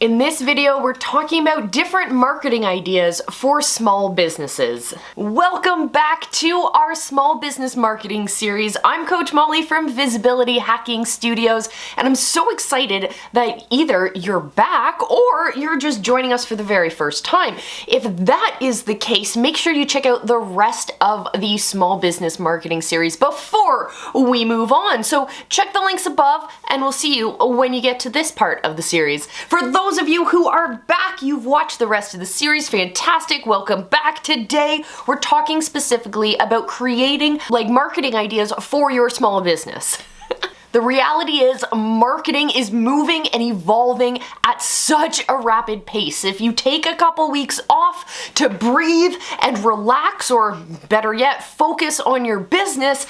In this video, we're talking about different marketing ideas for small businesses. Welcome back to our small business marketing series. I'm Coach Molle from Visibility Hacking Studios, and I'm so excited that either you're back or you're just joining us for the very first time. If that is the case, make sure you check out the rest of the small business marketing series before we move on. So check the links above, and we'll see you when you get to this part of the series. For those of you who are back, you've watched the rest of the series, fantastic, welcome back. Today, we're talking specifically about creating marketing ideas for your small business. The reality is marketing is moving and evolving at such a rapid pace. If you take a couple weeks off to breathe and relax, or better yet, focus on your business,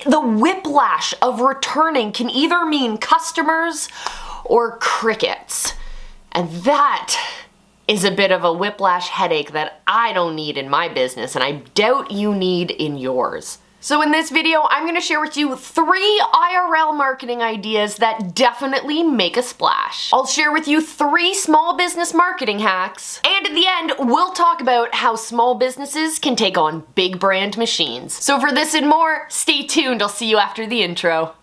the whiplash of returning can either mean customers or crickets. And that is a bit of a whiplash headache that I don't need in my business, and I doubt you need in yours. So in this video, I'm going to share with you 3 IRL marketing ideas that definitely make a splash. I'll share with you 3 small business marketing hacks, and at the end, we'll talk about how small businesses can take on big brand machines. So for this and more, stay tuned. I'll see you after the intro.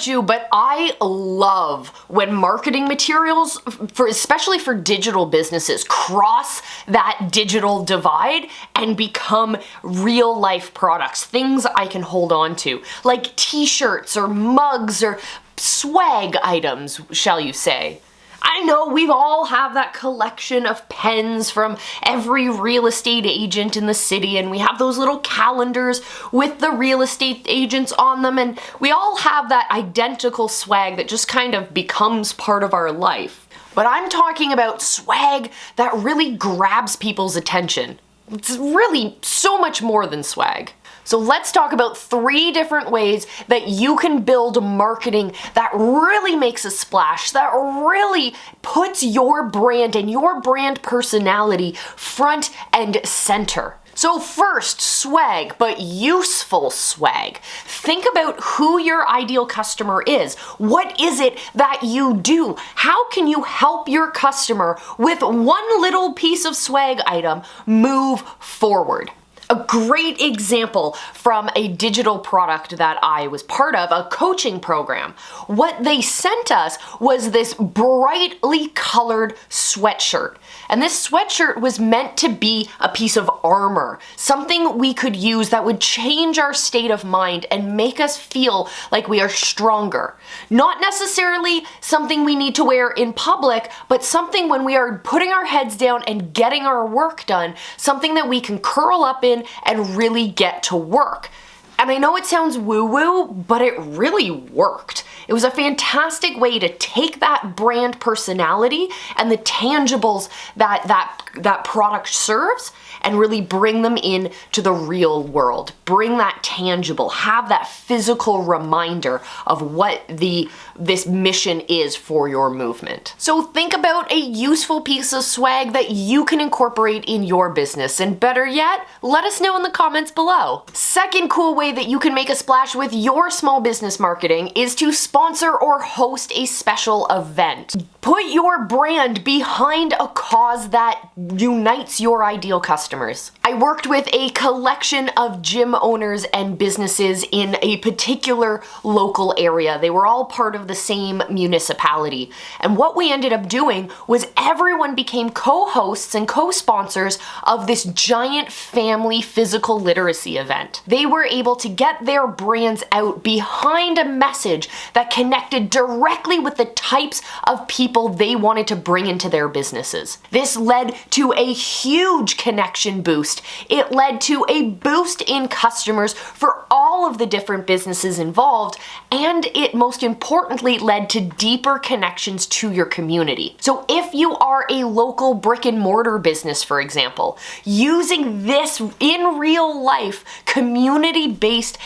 You, but I love when marketing materials, especially for digital businesses, cross that digital divide and become real life products, things I can hold on to, like t-shirts or mugs or swag items, shall you say. I know we've all have that collection of pens from every real estate agent in the city, and we have those little calendars with the real estate agents on them, and we all have that identical swag that just kind of becomes part of our life. But I'm talking about swag that really grabs people's attention. It's really so much more than swag. So let's talk about 3 different ways that you can build marketing that really makes a splash, that really puts your brand and your brand personality front and center. So first, swag, but useful swag. Think about who your ideal customer is. What is it that you do? How can you help your customer with one little piece of swag item move forward? A great example from a digital product that I was part of, a coaching program. What they sent us was this brightly colored sweatshirt. And this sweatshirt was meant to be a piece of armor, something we could use that would change our state of mind and make us feel like we are stronger. Not necessarily something we need to wear in public, but something when we are putting our heads down and getting our work done, something that we can curl up in and really get to work. And I know it sounds woo-woo, but it really worked. It was a fantastic way to take that brand personality and the tangibles that product serves and really bring them in to the real world. Bring that tangible, have that physical reminder of what this mission is for your movement. So think about a useful piece of swag that you can incorporate in your business, and better yet, let us know in the comments below. Second cool way that you can make a splash with your small business marketing is to sponsor or host a special event. Put your brand behind a cause that unites your ideal customers. I worked with a collection of gym owners and businesses in a particular local area. They were all part of the same municipality. And what we ended up doing was everyone became co-hosts and co-sponsors of this giant family physical literacy event. They were able to get their brands out behind a message that connected directly with the types of people they wanted to bring into their businesses. This led to a huge connection boost. It led to a boost in customers for all of the different businesses involved, and it most importantly led to deeper connections to your community. So if you are a local brick and mortar business, for example, using this in real life community-based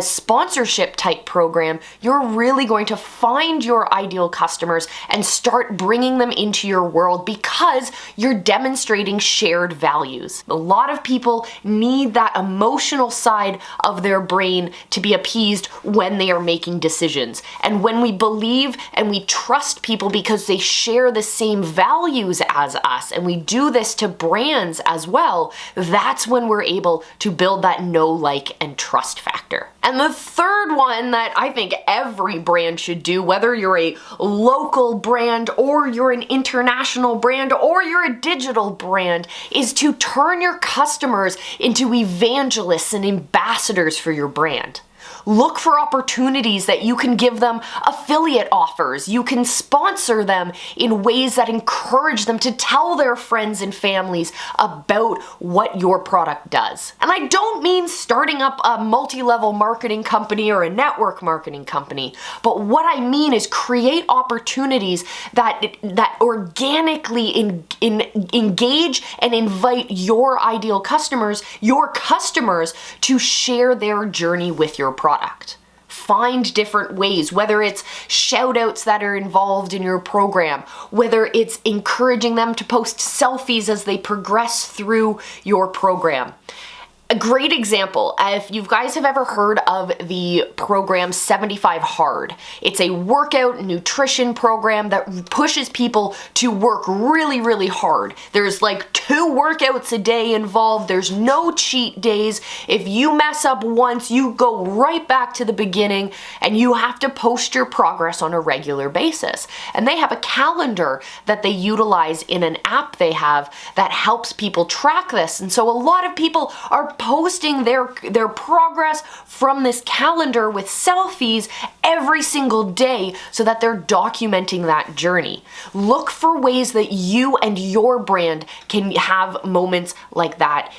sponsorship type program, you're really going to find your ideal customers and start bringing them into your world because you're demonstrating shared values. A lot of people need that emotional side of their brain to be appeased when they are making decisions. And when we believe and we trust people because they share the same values as us, and we do this to brands as well, that's when we're able to build that know, like, and trust factor. And the third one that I think every brand should do, whether you're a local brand or you're an international brand or you're a digital brand, is to turn your customers into evangelists and ambassadors for your brand. Look for opportunities that you can give them affiliate offers. You can sponsor them in ways that encourage them to tell their friends and families about what your product does. And I don't mean starting up a multi-level marketing company or a network marketing company, but what I mean is create opportunities that organically engage and invite your ideal customers, to share their journey with your product. Find different ways, whether it's shout outs that are involved in your program, whether it's encouraging them to post selfies as they progress through your program. A great example, if you guys have ever heard of the program 75 Hard, it's a workout nutrition program that pushes people to work really, really hard. There's like 2 workouts a day involved. There's no cheat days. If you mess up once, you go right back to the beginning and you have to post your progress on a regular basis. And they have a calendar that they utilize in an app they have that helps people track this. And so a lot of people are posting their progress from this calendar with selfies every single day so that they're documenting that journey. Look for ways that you and your brand can have moments like that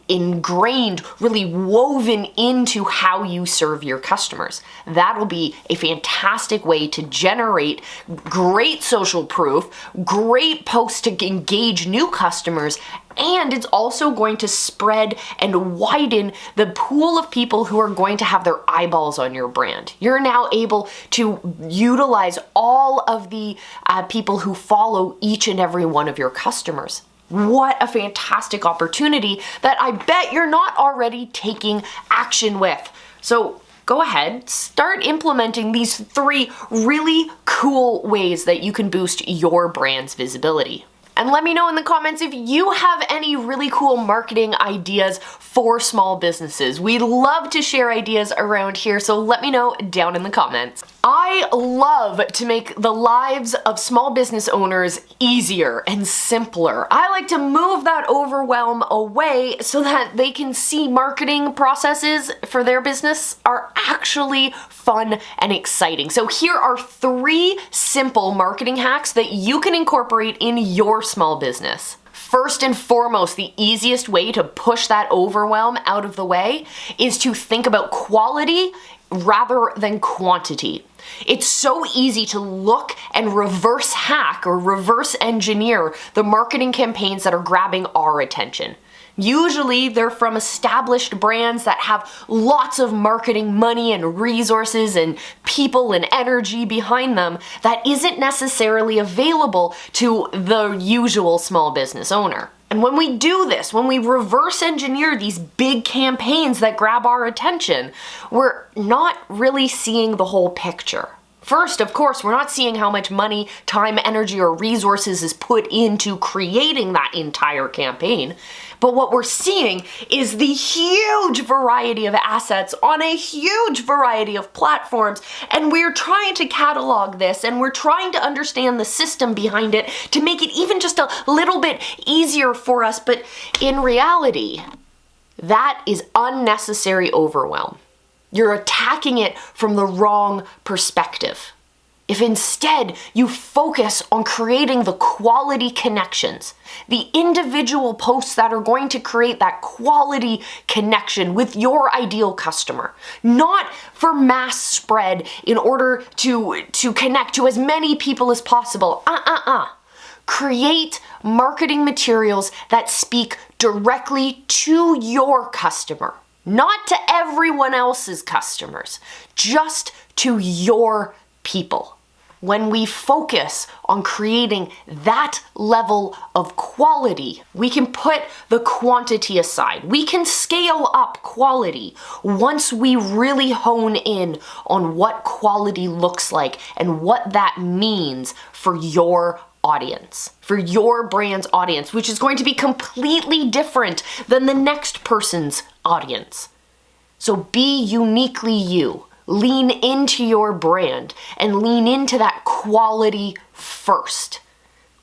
ingrained, really woven into how you serve your customers. That'll be a fantastic way to generate great social proof, great posts to engage new customers, and it's also going to spread and widen the pool of people who are going to have their eyeballs on your brand. You're now able to utilize all of the people who follow each and every one of your customers. What a fantastic opportunity that I bet you're not already taking action with. So go ahead, start implementing these 3 really cool ways that you can boost your brand's visibility. And let me know in the comments if you have any really cool marketing ideas for small businesses. We love to share ideas around here, so let me know down in the comments. I love to make the lives of small business owners easier and simpler. I like to move that overwhelm away so that they can see marketing processes for their business are actually fun and exciting. So here are 3 simple marketing hacks that you can incorporate in your small business. First and foremost, the easiest way to push that overwhelm out of the way is to think about quality rather than quantity. It's so easy to look and reverse hack or reverse engineer the marketing campaigns that are grabbing our attention. Usually they're from established brands that have lots of marketing money and resources and people and energy behind them that isn't necessarily available to the usual small business owner. And when we do this, when we reverse engineer these big campaigns that grab our attention, we're not really seeing the whole picture. First, of course, we're not seeing how much money, time, energy, or resources is put into creating that entire campaign. But what we're seeing is the huge variety of assets on a huge variety of platforms, and we're trying to catalog this, and we're trying to understand the system behind it to make it even just a little bit easier for us, but in reality, that is unnecessary overwhelm. You're attacking it from the wrong perspective. If instead you focus on creating the quality connections, the individual posts that are going to create that quality connection with your ideal customer, not for mass spread in order to connect to as many people as possible. Create marketing materials that speak directly to your customer. Not to everyone else's customers, just to your people. when we focus on creating that level of quality, we can put the quantity aside. We can scale up quality once we really hone in on what quality looks like and what that means for your audience, for your brand's audience, which is going to be completely different than the next person's audience. So be uniquely you. Lean into your brand and lean into that quality first.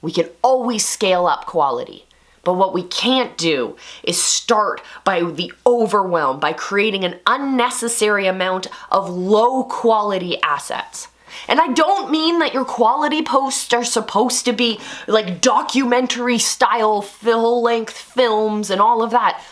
We can always scale up quality, but what we can't do is start by the overwhelm, by creating an unnecessary amount of low quality assets. And I don't mean that your quality posts are supposed to be like documentary style, full-length films and all of that.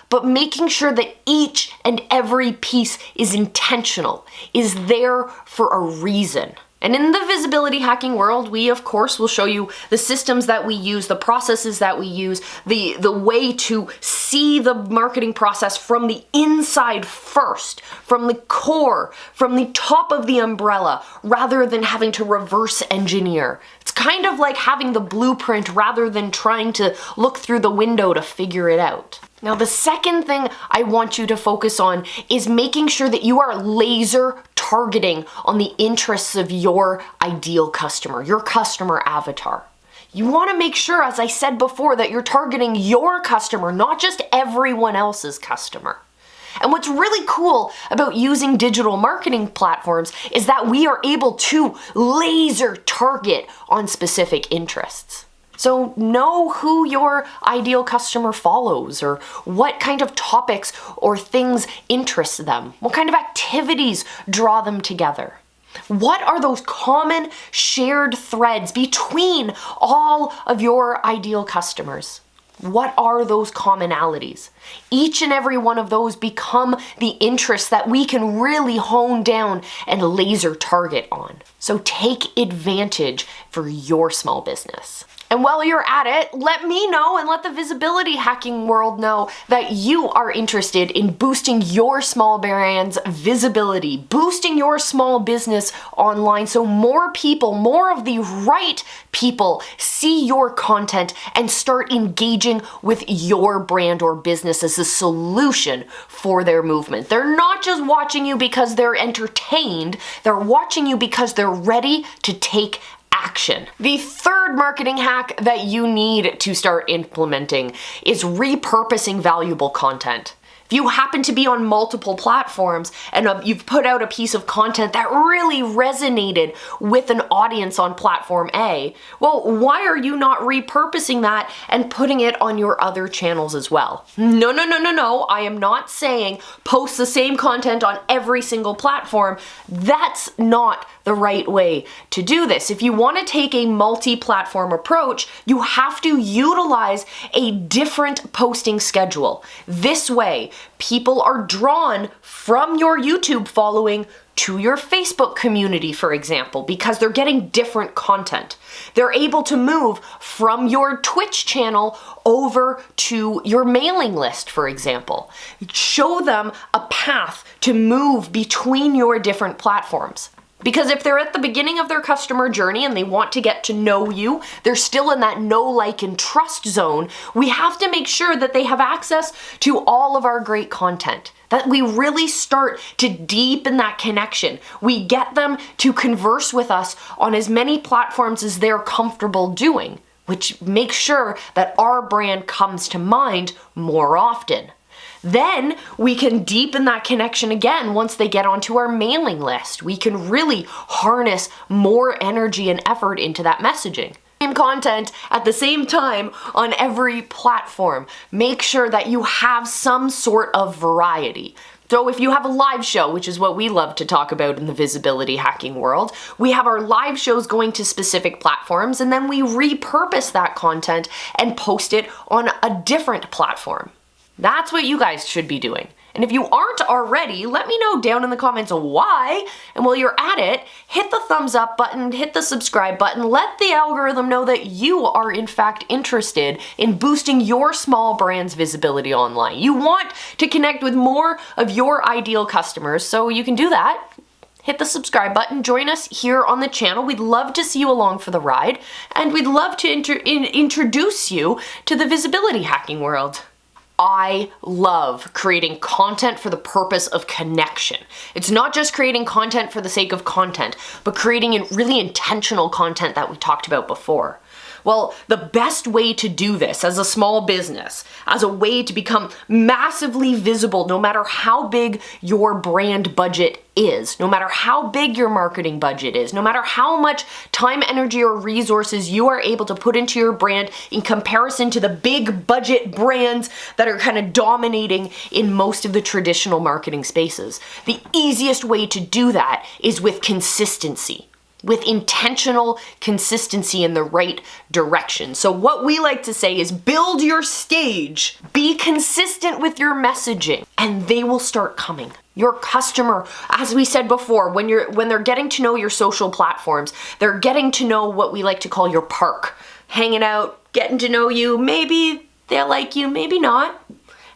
But making sure that each and every piece is intentional, is there for a reason. And in the visibility hacking world, we of course will show you the systems that we use, the processes that we use, the way to see the marketing process from the inside first, from the core, from the top of the umbrella, rather than having to reverse engineer. It's kind of like having the blueprint rather than trying to look through the window to figure it out. Now, the second thing I want you to focus on is making sure that you are laser targeting on the interests of your ideal customer, your customer avatar. You want to make sure, as I said before, that you're targeting your customer, not just everyone else's customer. And what's really cool about using digital marketing platforms is that we are able to laser target on specific interests. So know who your ideal customer follows, or what kind of topics or things interest them. What kind of activities draw them together? What are those common shared threads between all of your ideal customers? What are those commonalities? Each and every one of those become the interests that we can really hone down and laser target on. So take advantage for your small business. And while you're at it, let me know and let the visibility hacking world know that you are interested in boosting your small brand's visibility, boosting your small business online so more people, more of the right people see your content and start engaging with your brand or business as a solution for their movement. They're not just watching you because they're entertained, they're watching you because they're ready to take action. The third marketing hack that you need to start implementing is repurposing valuable content. If you happen to be on multiple platforms and you've put out a piece of content that really resonated with an audience on platform A, well, why are you not repurposing that and putting it on your other channels as well? No. I am not saying post the same content on every single platform. That's not the right way to do this. If you want to take a multi-platform approach, you have to utilize a different posting schedule. This way, people are drawn from your YouTube following to your Facebook community, for example, because they're getting different content. They're able to move from your Twitch channel over to your mailing list, for example. Show them a path to move between your different platforms. Because if they're at the beginning of their customer journey and they want to get to know you, they're still in that know, like, and trust zone, we have to make sure that they have access to all of our great content. That we really start to deepen that connection. We get them to converse with us on as many platforms as they're comfortable doing, which makes sure that our brand comes to mind more often. Then we can deepen that connection again once they get onto our mailing list. We can really harness more energy and effort into that messaging. Same content at the same time on every platform. Make sure that you have some sort of variety. So if you have a live show, which is what we love to talk about in the visibility hacking world, we have our live shows going to specific platforms, and then we repurpose that content and post it on a different platform. That's what you guys should be doing. And if you aren't already, let me know down in the comments why. And while you're at it, hit the thumbs up button, hit the subscribe button, let the algorithm know that you are in fact interested in boosting your small brand's visibility online. You want to connect with more of your ideal customers, so you can do that. hit the subscribe button, join us here on the channel. We'd love to see you along for the ride, and we'd love to introduce you to the visibility hacking world. I love creating content for the purpose of connection. It's not just creating content for the sake of content, but creating really intentional content that we talked about before. Well, the best way to do this as a small business, as a way to become massively visible, no matter how big your brand budget is, no matter how big your marketing budget is, no matter how much time, energy, or resources you are able to put into your brand in comparison to the big budget brands that are kind of dominating in most of the traditional marketing spaces. The easiest way to do that is with consistency, with intentional consistency in the right direction. So what we like to say is build your stage, be consistent with your messaging, and they will start coming. Your customer, as we said before, when they're getting to know your social platforms, they're getting to know what we like to call your park, hanging out, getting to know you, maybe they'll like you, maybe not.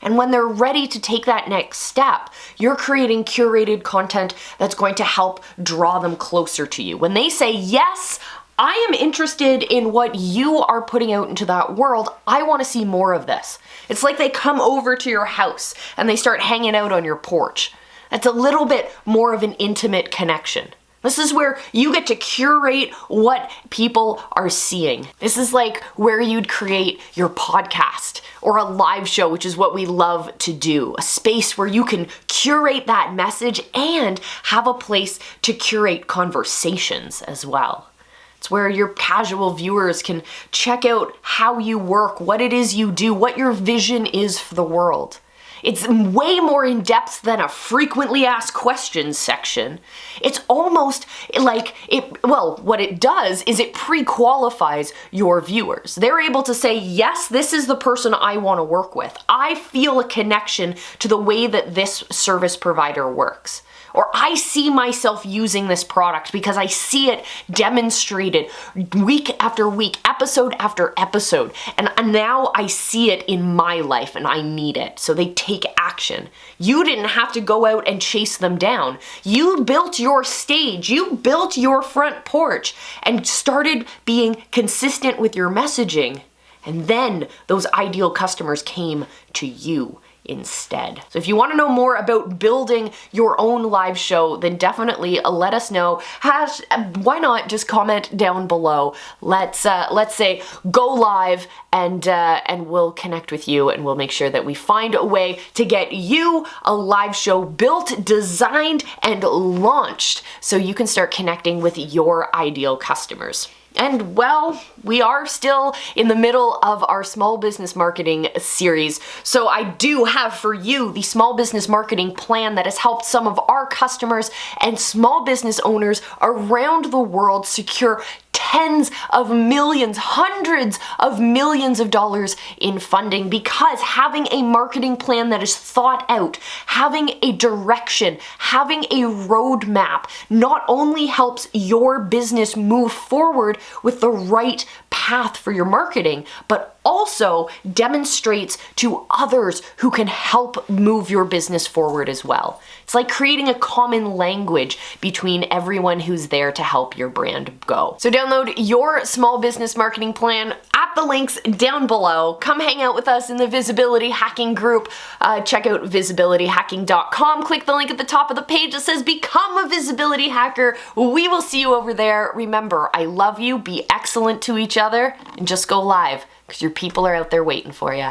And when they're ready to take that next step, you're creating curated content that's going to help draw them closer to you. When they say, yes, I am interested in what you are putting out into that world, I want to see more of this. It's like they come over to your house and they start hanging out on your porch. That's a little bit more of an intimate connection. This is where you get to curate what people are seeing. This is like where you'd create your podcast or a live show, which is what we love to do. A space where you can curate that message and have a place to curate conversations as well. It's where your casual viewers can check out how you work, what it is you do, what your vision is for the world. It's way more in depth than a frequently asked questions section. It's almost like what it does is it pre-qualifies your viewers. They're able to say, yes, this is the person I want to work with. I feel a connection to the way that this service provider works. Or I see myself using this product because I see it demonstrated week after week, episode after episode. And now I see it in my life and I need it. So they take action. You didn't have to go out and chase them down. You built your stage. You built your front porch and started being consistent with your messaging. And then those ideal customers came to you instead. So if you want to know more about building your own live show, then definitely let us know. Why not just comment down below? Let's say go live and we'll connect with you and we'll make sure that we find a way to get you a live show built, designed, and launched so you can start connecting with your ideal customers. And well, we are still in the middle of our small business marketing series. So I do have for you the small business marketing plan that has helped some of our customers and small business owners around the world secure tens of millions, hundreds of millions of dollars in funding, because having a marketing plan that is thought out, having a direction, having a roadmap not only helps your business move forward with the right path for your marketing, but also demonstrates to others who can help move your business forward as well. It's like creating a common language between everyone who's there to help your brand go. So download your small business marketing plan at the links down below. Come hang out with us in the visibility hacking group. Check out visibilityhacking.com. Click the link at the top of the page that says become a visibility hacker. We will see you over there. Remember, I love you. Be excellent to each other and just go live, because your people are out there waiting for you.